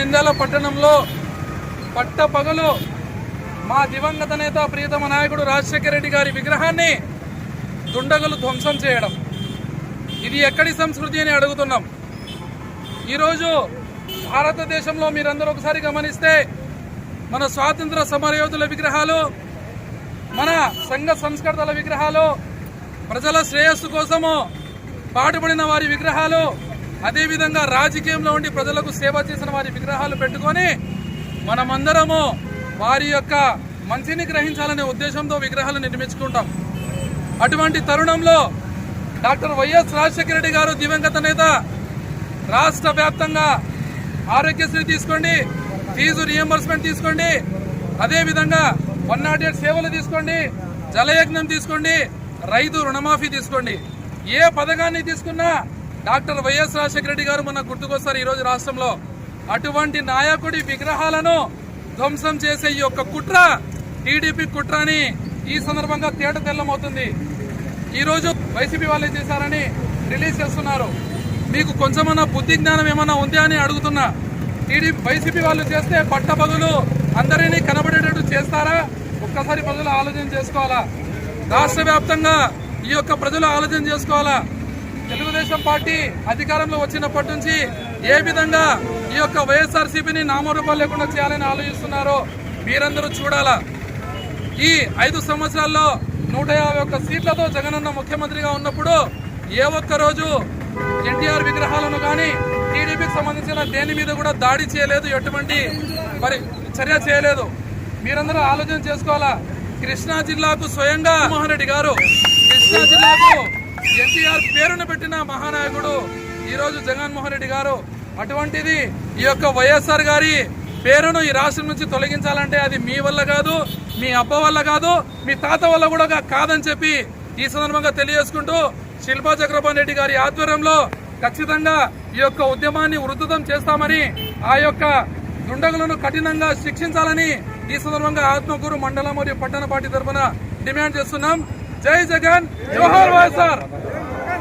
నంద్యాల పట్టణంలో పట్టపగలు మా దివంగత నేత ప్రియతమ నాయకుడు రాజశేఖర రెడ్డి గారి విగ్రహాన్ని దుండగులు ధ్వంసం చేయడం, ఇది ఎక్కడి సంస్కృతి అని అడుగుతున్నాం. ఈరోజు భారతదేశంలో మీరందరూ ఒకసారి గమనిస్తే మన స్వాతంత్ర సమరయోధుల విగ్రహాలు, మన సంఘ సంస్కర్తల విగ్రహాలు, ప్రజల శ్రేయస్సు కోసము పాటుపడిన వారి విగ్రహాలు, అదేవిధంగా రాజకీయంలో ఉండి ప్రజలకు సేవ చేసిన వారి విగ్రహాలు పెట్టుకొని మనమందరము వారి యొక్క మంచిని గ్రహించాలనే ఉద్దేశంతో విగ్రహాలు నిర్మించుకుంటాం. అటువంటి తరుణంలో డాక్టర్ వైఎస్ రాజశేఖర రెడ్డి గారు దివంగత నేత రాష్ట్ర వ్యాప్తంగా ఆరోగ్యశ్రీ తీసుకోండి, ఫీజు రియంబర్స్మెంట్ తీసుకోండి, అదేవిధంగా 108 సేవలు తీసుకోండి, జలయజ్ఞం తీసుకోండి, రైతు రుణమాఫీ తీసుకోండి. ఏ పథకాన్ని తీసుకున్నా డాక్టర్ వైఎస్ రాజశేఖర రెడ్డి గారు మన గుర్తుకొస్తారు ఈరోజు రాష్ట్రంలో. అటువంటి నాయకుడి విగ్రహాలను ధ్వంసం చేసే ఈ యొక్క కుట్ర టీడీపీ కుట్ర అని ఈ సందర్భంగా తేట తెల్లమవుతుంది. ఈరోజు వైసీపీ వాళ్ళే చేశారని రిలీజ్ చేస్తున్నారు. మీకు కొంచెమన్నా బుద్ధి జ్ఞానం ఏమన్నా ఉందా అని అడుగుతున్నా. వైసీపీ వాళ్ళు చేస్తే పట్టపగలు అందరినీ కనబడేటట్టు చేస్తారా? ఒక్కసారి ప్రజలు ఆలోచన చేసుకోవాలా. రాష్ట్ర వ్యాప్తంగా ఈ యొక్క ప్రజలు ఆలోచన చేసుకోవాలా. తెలుగుదేశం పార్టీ అధికారంలో వచ్చినప్పటి నుంచి ఏ విధంగా ఈ యొక్క వైఎస్ఆర్సీపీని నామరూపాలు లేకుండా చేయాలని ఆలోచిస్తున్నారో మీరందరూ చూడాలా. ఈ 5 సంవత్సరాల్లో 151 సీట్లతో జగనన్న ముఖ్యమంత్రిగా ఉన్నప్పుడు ఏ ఒక్క రోజు ఎన్టీఆర్ విగ్రహాలను కానీ టీడీపీకి సంబంధించిన దేని మీద కూడా దాడి చేయలేదు, ఎటువంటి చర్య చేయలేదు. మీరందరూ ఆలోచన చేసుకోవాలా. కృష్ణా జిల్లాకు స్వయంగా జగన్మోహన్ రెడ్డి గారు, కృష్ణా జిల్లాకు ఎన్టీఆర్ పేరును పెట్టిన మహానాయకుడు ఈరోజు జగన్మోహన్ రెడ్డి గారు. అటువంటిది ఈ యొక్క వైఎస్ఆర్ గారి పేరును ఈ రాష్ట్రం నుంచి తొలగించాలంటే అది మీ వల్ల కాదు, మీ అబ్బ వల్ల కాదు, మీ తాత వల్ల కూడా కాదని చెప్పి ఈ సందర్భంగా తెలియజేసుకుంటూ శిల్పా చక్రపాణి రెడ్డి గారి ఆధ్వర్యంలో ఖచ్చితంగా ఈ యొక్క ఉద్యమాన్ని ఉధృతం చేస్తామని, ఆ యొక్క దుండగులను కఠినంగా శిక్షించాలని ఈ సందర్భంగా ఆత్మకూరు మండలం మరియు పట్టణ పార్టీ తరఫున డిమాండ్ చేస్తున్నాం. జై జగన్, జోహార్ వైఎస్ఆర్.